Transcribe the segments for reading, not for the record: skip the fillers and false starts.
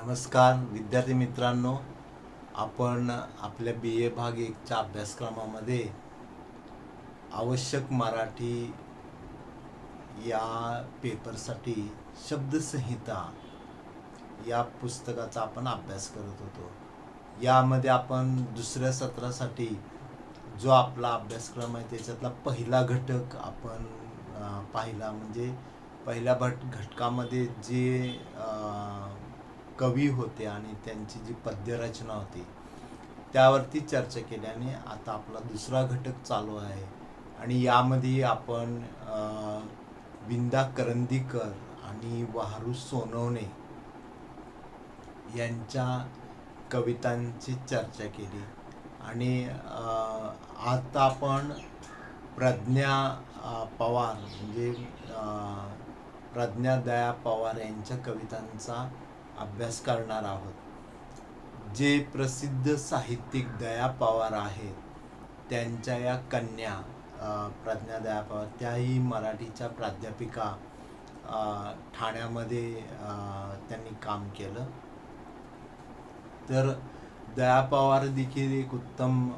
नमस्कार विद्यार्थी मित्रांनो, आपण आपल्या BA भाग 1च्या अभ्यासक्रमामध्ये आवश्यक मराठी या पेपरसाठी शब्दसंहिता या पुस्तकाचा आपण अभ्यास करत होतो. यामध्ये आपण दुसऱ्या सत्रासाठी जो आपला अभ्यासक्रम आहे त्याच्यातला पहिला घटक आपण पाहिला. म्हणजे पहिल्या घटकामध्ये जे कवी होते आणि त्यांची जी पद्यरचना होती त्यावरती चर्चा केली. आणि आता आपला दुसरा घटक चालू आहे आणि यामध्ये आपण विंदा करंदीकर आणि वाहरू सोनवणे यांच्या कवितांची चर्चा केली. आणि आता आपण प्रज्ञा पवार म्हणजे प्रज्ञा दया पवार यांच्या कवितांचा अभ्यास करणार आहोत. जे प्रसिद्ध साहित्यिक दया पवार आहेत त्यांच्या या कन्या प्रज्ञा दया पवार, त्याही मराठीच्या प्राध्यापिका ठाण्यामध्ये त्यांनी काम केलं. तर दया पवार देखील एक उत्तम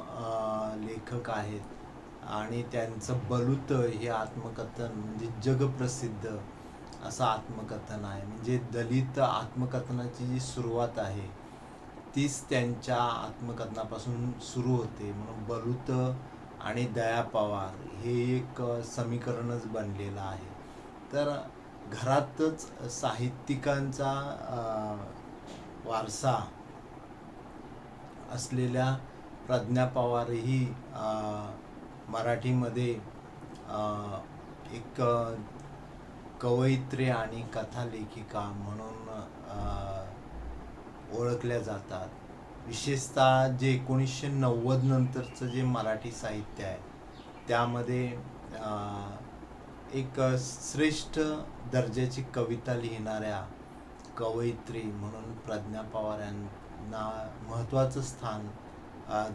लेखक आहेत आणि त्यांचं बलूत हे आत्मकथन म्हणजे जगप्रसिद्ध असं आत्मकथन आहे. म्हणजे दलित आत्मकथनाची जी सुरुवात आहे तीच त्यांच्या आत्मकथनापासून सुरू होते. म्हणून बलूत आणि दया पवार हे एक समीकरणच बनलेलं आहे. तर घरातच साहित्यिकांचा वारसा असलेल्या प्रज्ञा पवारही मराठीमध्ये एक कवयित्री आणि कथालेखिका म्हणून ओळखल्या जातात. विशेषतः जे 1990 नंतरचं जे मराठी साहित्य आहे त्यामध्ये एक श्रेष्ठ दर्जाची कविता लिहिणाऱ्या कवयित्री म्हणून प्रज्ञा पवार यांना महत्त्वाचं स्थान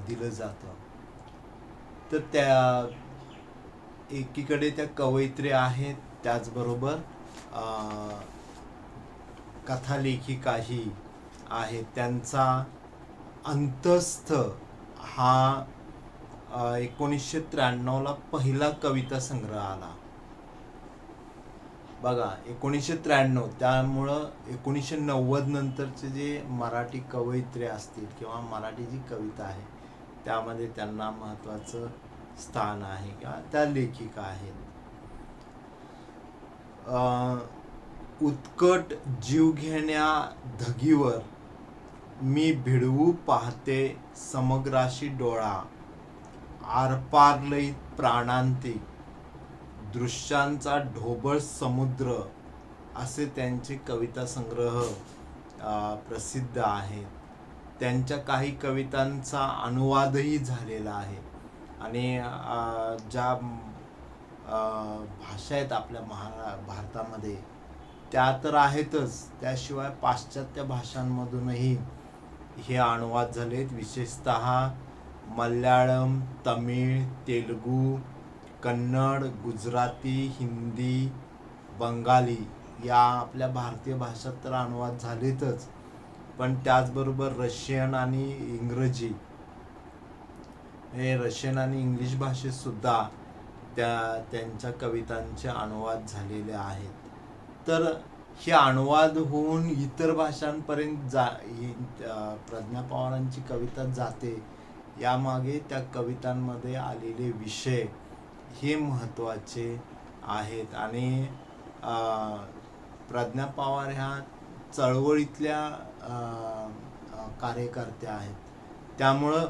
दिलं जातं. तर त्या एकीकडे त्या कवयित्री आहेत, त्याचबरोबर कथालेखिकाही आहेत. त्यांचा अंतस्थ हा 1993ला पहिला कविता संग्रह आला बघा, 1993. त्यामुळं 1990 नंतरचे जे मराठी कवयित्री असतील किंवा मराठी जी कविता आहे त्यामध्ये त्यांना महत्त्वाचं स्थान आहे किंवा त्या लेखिका आहेत. उत्कट जीवघेण्या धगीवर मी भिडवू पाहते समग्राशी डोळा, आरपार लयीत प्राणांतिक दृश्यांचा ढोबळ समुद्र, असे त्यांचे कविता संग्रह प्रसिद्ध आहेत. त्यांच्या काही कवितांचा अनुवादही झालेला आहे. आणि ज्या भाषा आहेत आपल्या भारतामध्ये त्या तर आहेतच, त्याशिवाय पाश्चात्य भाषांमधूनही हे अनुवाद झालेत. विशेषतः मल्याळम, तमिळ, तेलुगू, कन्नड, गुजराती, हिंदी, बंगाली या आपल्या भारतीय भाषात तर अनुवाद झालेतच, पण त्याचबरोबर रशियन आणि इंग्रजी हे रशियन आणि इंग्लिश भाषेत सुद्धा त्यांच्या कवितांचे अनुवाद झालेले आहेत. तर हे अनुवाद होऊन इतर भाषांपर्यंत प्रज्ञा पवारांची कविता जाते, यामागे त्या कवितांमध्ये आलेले विषय हे महत्त्वाचे आहेत. आणि प्रज्ञा पवार ह्या चळवळीतल्या कार्यकर्त्या आहेत, त्यामुळं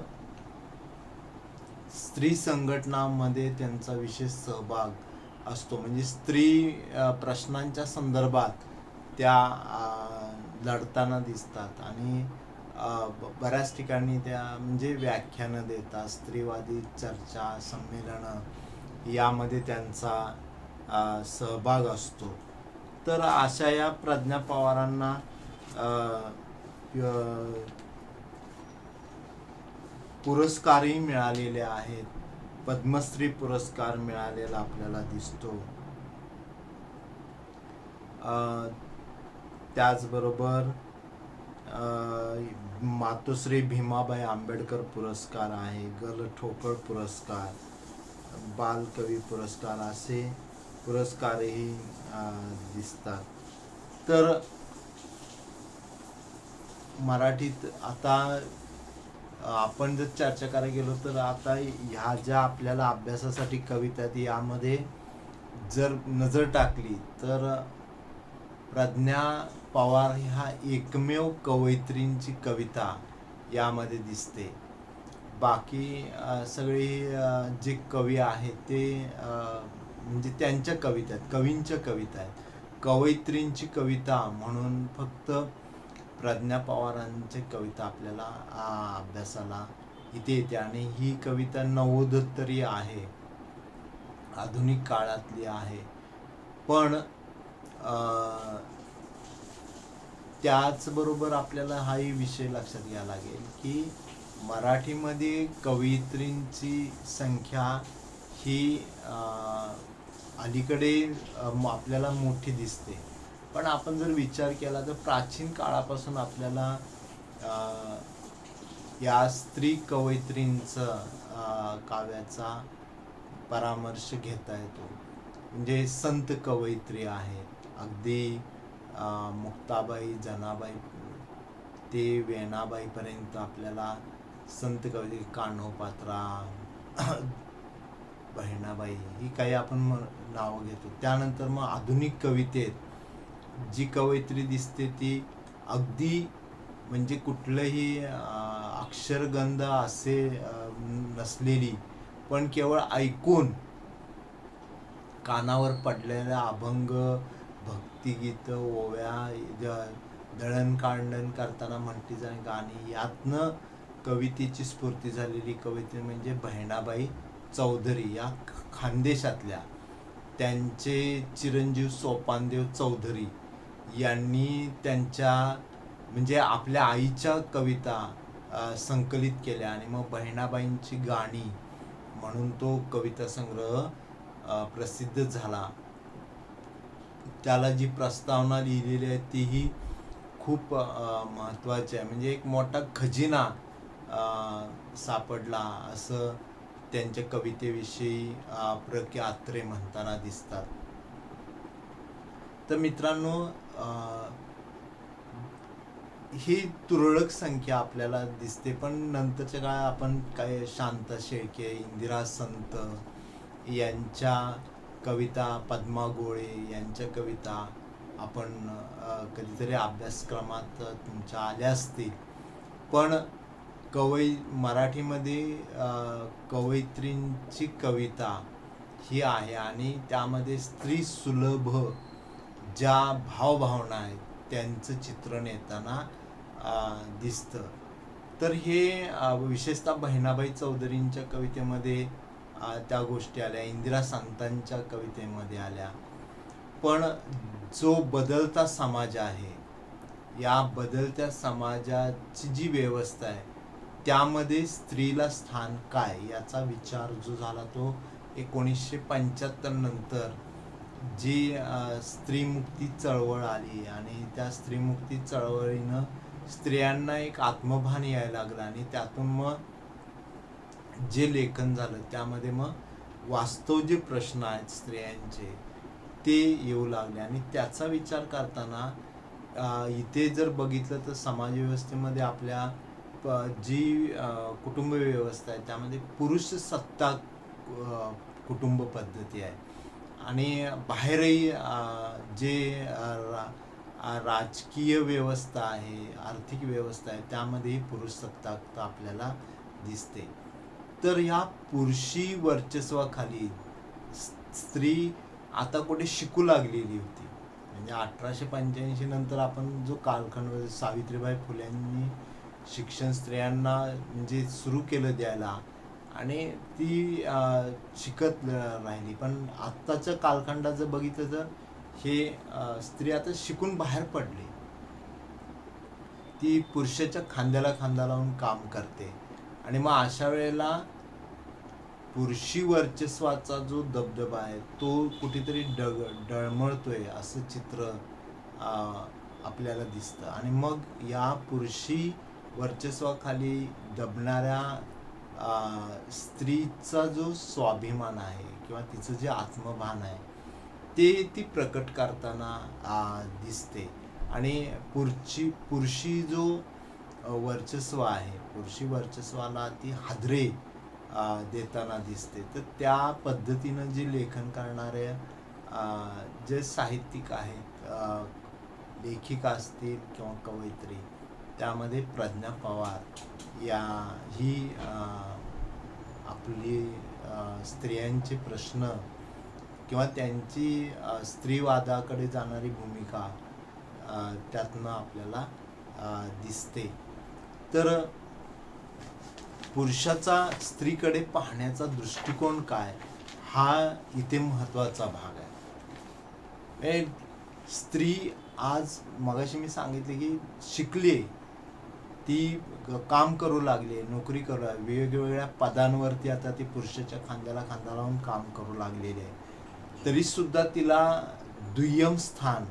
स्त्री संघटनांमध्ये त्यांचा विशेष सहभाग असतो. म्हणजे स्त्री प्रश्नांच्या संदर्भात त्या लढताना दिसतात आणि बऱ्याच ठिकाणी त्या म्हणजे व्याख्यानं देतात, स्त्रीवादी चर्चा संमेलनं यामध्ये त्यांचा सहभाग असतो. तर अशा या प्रज्ञा पवारांना पुरस्कारही मिळालेले आहेत. पद्मश्री पुरस्कार मिळालेला आपल्याला दिसतो. त्याचबरोबर मातोश्री भीमाबाई आंबेडकर पुरस्कार आहे, गल ठोकळ पुरस्कार, बालकवी पुरस्कार असे पुरस्कारही दिसतात. तर मराठीत आता आपण जर चर्चा करायला गेलो तर आता ह्या ज्या आपल्याला अभ्यासासाठी कविता आहेत यामध्ये जर नजर टाकली तर प्रज्ञा पवार ह्या एकमेव कवयित्रींची कविता यामध्ये दिसते. बाकी सगळे जे कवी आहेत ते म्हणजे त्यांच्या कविता आहेत, कवींच्या कविता आहेत. कवयित्रींची कविता म्हणून फक्त प्रज्ञा पवारांची कविता आपल्याला अभ्यासाला इथे येते. आणि ही कविता नवोदत्तरी आहे, आधुनिक काळातली आहे. पण त्याचबरोबर आपल्याला हाही विषय लक्षात घ्यावा लागेल की मराठीमध्ये कवयित्रींची संख्या ही अलीकडे आपल्याला मोठी दिसते. पण आपण जर विचार केला तर प्राचीन काळापासून आपल्याला या स्त्री कवयित्रींचं काव्याचा परामर्श घेता येतो. म्हणजे संत कवयित्री आहेत, अगदी मुक्ताबाई, जनाबाई ते वेणाबाईपर्यंत आपल्याला संत कवयित्री, कान्होपात्रा, बहिणाबाई ही काही आपण नावं घेतो. त्यानंतर मग आधुनिक कवितेत जी कवयित्री दिसते ती अगदी म्हणजे कुठलंही अक्षरगंध असे नसलेली, पण केवळ ऐकून कानावर पडलेल्या अभंग, भक्तिगीत, ओव्या, दळणकांडण करताना म्हटली जाणारी गाणी, यातनं कवितेची स्फूर्ती झालेली कविता म्हणजे बहिणाबाई चौधरी या खानदेशातल्या. त्यांचे चिरंजीव सोपानदेव चौधरी यांनी त्यांच्या म्हणजे आपल्या आईच्या कविता संकलित केल्या आणि मग बहिणाबाईंची गाणी म्हणून तो कविता संग्रह प्रसिद्ध झाला. त्याला जी प्रस्तावना लिहिलेली आहे तीही खूप महत्त्वाची आहे. म्हणजे एक मोठा खजिना सापडला असं त्यांच्या कवितेविषयी प्र. के. अत्रे म्हणताना दिसतात. तर मित्रांनो, ही तुरळक संख्या आपल्याला दिसते. पण नंतरच्या काळात आपण काय शांता शेळके, इंदिरा संत यांच्या कविता, पद्मा गोळे यांच्या कविता आपण कधीतरी अभ्यासक्रमात तुमच्या आल्या असतील. पण मराठीमध्ये कवयित्रींची कविता ही आहे आणि त्यामध्ये स्त्री सुलभ ज्या भावभावना आहेत त्यांचं चित्रण येताना दिसतं. तर हे विशेषतः बहिणाबाई चौधरींच्या कवितेमध्ये त्या गोष्टी आल्या, इंदिरा संतांच्या कवितेमध्ये आल्या. पण जो बदलता समाज आहे, या बदलत्या समाजाची जी व्यवस्था आहे त्यामध्ये स्त्रीला स्थान काय याचा विचार जो झाला तो 1975 नंतर जी स्त्रीमुक्ती चळवळ आली आणि त्या स्त्रीमुक्ती चळवळीनं स्त्रियांना एक आत्मभान यायला लागलं आणि त्यातून मग जे लेखन झालं त्यामध्ये मग वास्तव जे प्रश्न आहेत स्त्रियांचे ते येऊ लागले. आणि त्याचा विचार करताना इथे जर बघितलं तर समाजव्यवस्थेमध्ये आपल्या जी कुटुंब व्यवस्था आहे त्यामध्ये पुरुष सत्ता कुटुंब पद्धती आहे आणि बाहेरही जे राजकीय व्यवस्था आहे, आर्थिक व्यवस्था आहे त्यामध्येही पुरुष सत्ता आपल्याला दिसते. तर ह्या पुरुषी वर्चस्वाखाली स्त्री आता कुठे शिकू लागलेली होती. म्हणजे 1885 नंतर आपण जो कालखंड, सावित्रीबाई फुल्यांनी शिक्षण स्त्रियांना म्हणजे सुरू केलं द्यायला आणि ती शिकत राहिली. पण आत्ताच्या कालखंडात जर बघितलं तर हे स्त्री आता शिकून बाहेर पडली, ती पुरुषाच्या खांद्याला खांदा लावून काम करते. आणि मग अशा वेळेला पुरुषी वर्चस्वाचा जो दबदबा आहे तो कुठेतरी डळमळतोय असं चित्र आपल्याला दिसतं. आणि मग या पुरुषी वर्चस्वाखाली दबणाऱ्या स्त्रीचा जो स्वाभिमान आहे किंवा तिचं जे आत्मभान आहे ते ती प्रकट करताना दिसते. आणि पुरुषी जो वर्चस्व आहे, पुरुषी वर्चस्वाला ती हादरे देताना दिसते. तर त्या पद्धतीनं जे लेखन करणारे जे साहित्यिक आहेत, लेखिका असतील किंवा कवयित्री, त्यामध्ये प्रज्ञा पवार ही आपली स्त्रियांचे प्रश्न किंवा त्यांची स्त्रीवादाकडे जाणारी भूमिका त्यातनं आपल्याला दिसते. तर पुरुषाचा स्त्रीकडे पाहण्याचा दृष्टिकोन काय, हा इथे महत्त्वाचा भाग आहे. स्त्री आज मगाशी मी सांगितले की शिकली, ती काम करू लागली, नोकरी करू लागली, वेगवेगळ्या पदांवरती आता ती पुरुषाच्या खांद्याला खांदा लावून काम करू लागलेली आहे. तरी सुद्धा तिला दुय्यम स्थान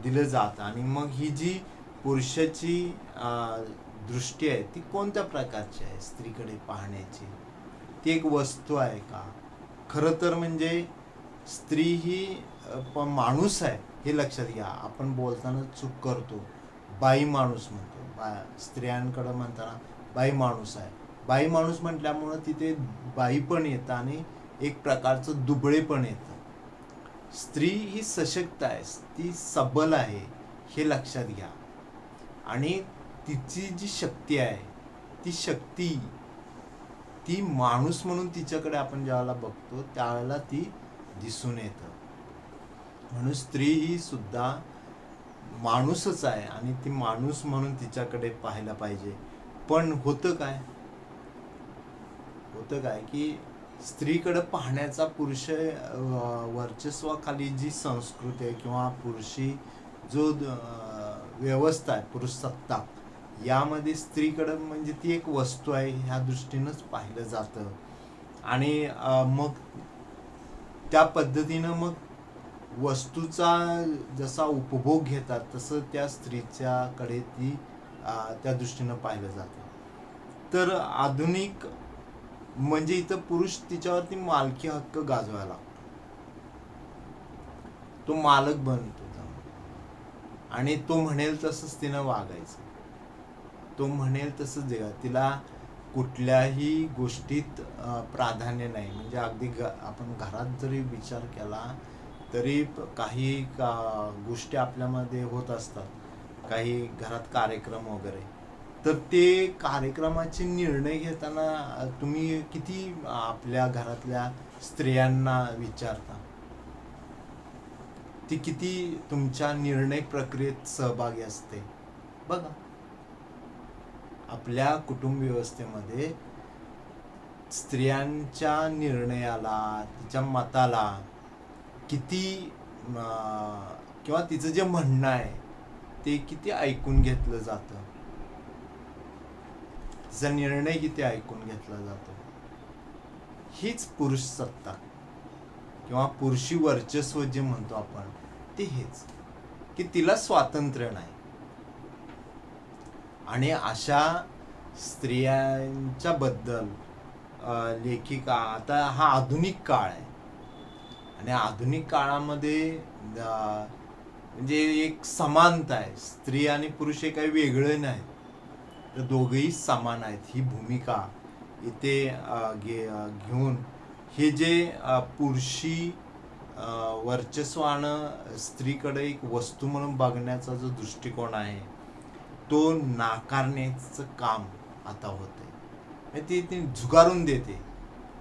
दिलं जातं. आणि मग ही जी पुरुषाची दृष्टी आहे ती कोणत्या प्रकारची आहे स्त्रीकडे पाहण्याची? ती एक वस्तू आहे का? खरं तर म्हणजे स्त्री ही माणूस आहे हे लक्षात घ्या. आपण बोलताना चूक करतो, बाई माणूस म्हणतो. स्त्रियांकडं म्हणताना बाई माणूस आहे. बाई माणूस म्हटल्यामुळं तिथे बाई पण येतं आणि एक प्रकारचं दुबळे पण येतं. स्त्री ही सशक्त आहे, ती सबल आहे हे लक्षात घ्या. आणि तिची जी शक्ती आहे ती शक्ती ती माणूस म्हणून तिच्याकडे आपण ज्यावेळेला बघतो त्यावेळेला ती दिसून येतं. म्हणून स्त्री ही सुद्धा माणूसच आहे आणि ती माणूस म्हणून तिच्याकडे पाहायला पाहिजे. पण होतं काय की स्त्रीकडे पाहण्याचा पुरुष वर्चस्वाखाली जी संस्कृती आहे किंवा पुरुषी जो व्यवस्था आहे, पुरुष सत्ता, यामध्ये स्त्रीकडे म्हणजे ती एक वस्तू आहे ह्या दृष्टीनंच पाहिलं जातं. आणि मग त्या पद्धतीनं मग वस्तूचा जसा उपभोग घेतात तसं त्या स्त्रीच्याकडे ती त्या दृष्टीनं पाहिलं जातं. तर आधुनिक म्हणजे इथं पुरुष तिच्यावरती मालकी हक्क गाजवायला लागतो, तो मालक बनतो आणि तो म्हणेल तसंच तिनं वागायचं, तो म्हणेल तसंच जगायचं. तिला कुठल्याही गोष्टीत प्राधान्य नाही. म्हणजे अगदी आपण घरात जरी विचार केला तरी काही गोष्टी आपल्यामध्ये होत असतात, काही घरात कार्यक्रम वगैरे, तर ते कार्यक्रमाचे निर्णय घेताना तुम्ही किती आपल्या घरातल्या स्त्रियांना विचारता? ती किती तुमच्या निर्णय प्रक्रियेत सहभागी असते? बघा, आपल्या कुटुंब व्यवस्थेमध्ये स्त्रियांच्या निर्णयाला, तिच्या मताला किती किंवा तिचं जे म्हणणं आहे ते किती ऐकून घेतलं जातं, तिचा निर्णय किती ऐकून घेतला जातो. हीच पुरुष सत्ता किंवा पुरुषी वर्चस्व जे म्हणतो आपण ते हेच, की तिला स्वातंत्र्य नाही. आणि अशा स्त्रियांच्या बद्दल लेखिका, आता हा आधुनिक काळ आहे आणि आधुनिक काळामध्ये म्हणजे एक समानता आहे. स्त्री आणि पुरुष हे काही वेगळे नाही, तर दोघेही समान आहेत. ही भूमिका इथे घेऊन हे जे पुरुषी वर्चस्वानं स्त्रीकडे एक वस्तू म्हणून बघण्याचा जो दृष्टिकोन आहे तो नाकारण्याचं काम आता होतंय. ती झुगारून देते,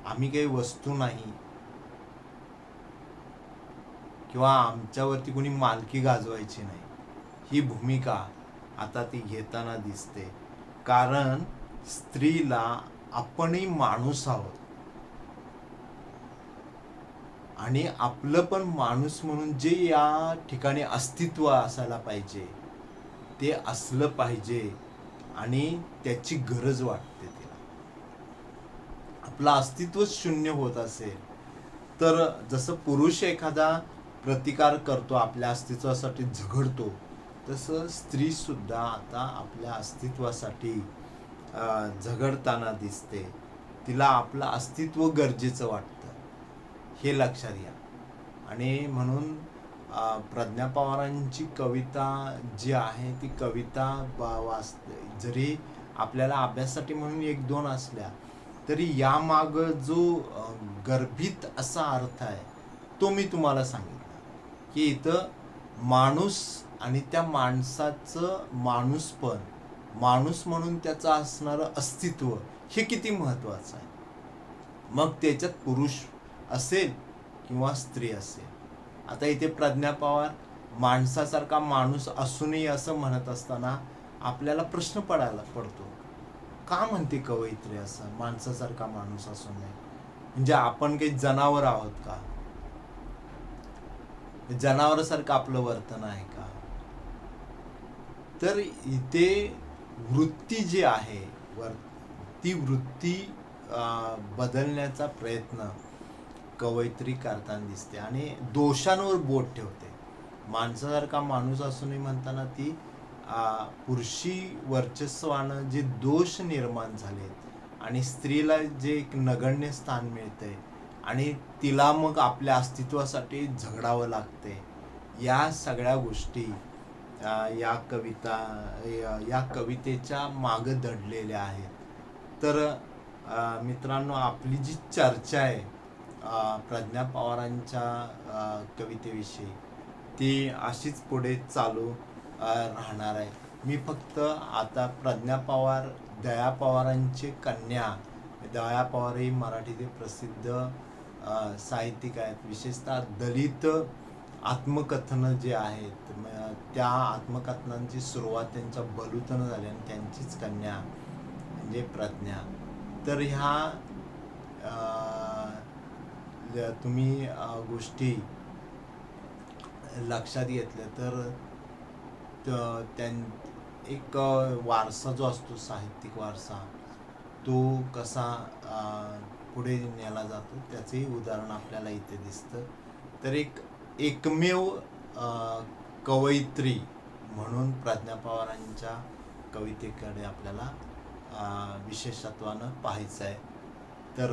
आम्ही काही वस्तू नाही किंवा आमच्यावरती कोणी मालकी गाजवायची नाही, ही भूमिका आता ती घेताना दिसते. कारण स्त्रीला आपणही माणूस आहोत आणि आपलं पण माणूस म्हणून जे या ठिकाणी अस्तित्व असायला पाहिजे ते असलं पाहिजे आणि त्याची गरज वाटते तिला. आपलं अस्तित्व शून्य होत असेल तर जसं पुरुष एखादा प्रतिकार करतो, आपल्या अस्तित्वासाठी झगडतो, तसं स्त्रीसुद्धा आता आपल्या अस्तित्वासाठी झगडताना दिसते. तिला आपलं अस्तित्व गरजेचं वाटतं, हे लक्षात घ्या. आणि म्हणून प्रज्ञा पवारांची कविता जी आहे ती कविता वाचते, जरी आपल्याला अभ्यासासाठी म्हणून एक दोन असल्या तरी यामागं जो गर्भित असा अर्थ आहे तो मी तुम्हाला सांगितला, की इथं माणूस आणि त्या माणसाचं माणूसपण, माणूस म्हणून त्याचं असणारं अस्तित्व हे किती महत्त्वाचं आहे. मग त्याच्यात पुरुष असेल किंवा स्त्री असेल. आता इथे प्रज्ञा पवार माणसासारखा माणूस असूनही असं म्हणत असताना आपल्याला प्रश्न पडतो, का म्हणते कवयित्री असं माणसासारखा माणूस असून नाही? म्हणजे आपण काही जनावर आहोत का? जनावरासारखं आपलं वर्तन आहे का? तर इथे वृत्ती जी आहे ती वृत्ती बदलण्याचा प्रयत्न कवयित्री करताना दिसते आणि दोषांवर बोट ठेवते. माणसासारखा माणूस असूनही म्हणताना ती पुरुषी वर्चस्वानं जे दोष निर्माण झालेत आणि स्त्रीला जे एक नगण्य स्थान मिळतंय आणि तिला मग आपल्या अस्तित्वासाठी झगडावं लागते, या सगळ्या गोष्टी या कवितेच्या मागं दडलेल्या आहेत. तर मित्रांनो, आपली जी चर्चा आहे प्रज्ञा पवारांच्या कवितेविषयी ती अशीच पुढे चालू राहणार आहे. मी फक्त आता प्रज्ञा पवार, दया पवारांचे कन्या, दया पवार ही मराठीतील प्रसिद्ध साहित्यिक आहेत. विशेषतः दलित आत्मकथनं जे आहेत त्या आत्मकथनांची सुरुवात त्यांच्या बलूतनं झाली आणि त्यांचीच कन्या म्हणजे प्रज्ञा. तर ह्या तुम्ही गोष्टी लक्षात घेतल्या तर एक वारसा जो असतो, साहित्यिक वारसा, तो कसा पुढे नेला जातो त्याचंही उदाहरण आपल्याला इथे दिसतं. तर एकमेव कवयित्री म्हणून प्रज्ञा पवारांच्या कवितेकडे आपल्याला विशेषत्वानं पाहायचं आहे. तर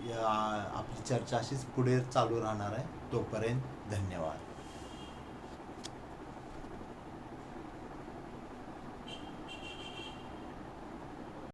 आपली चर्चा अशीच पुढे चालू राहणार आहे. तोपर्यंत धन्यवाद.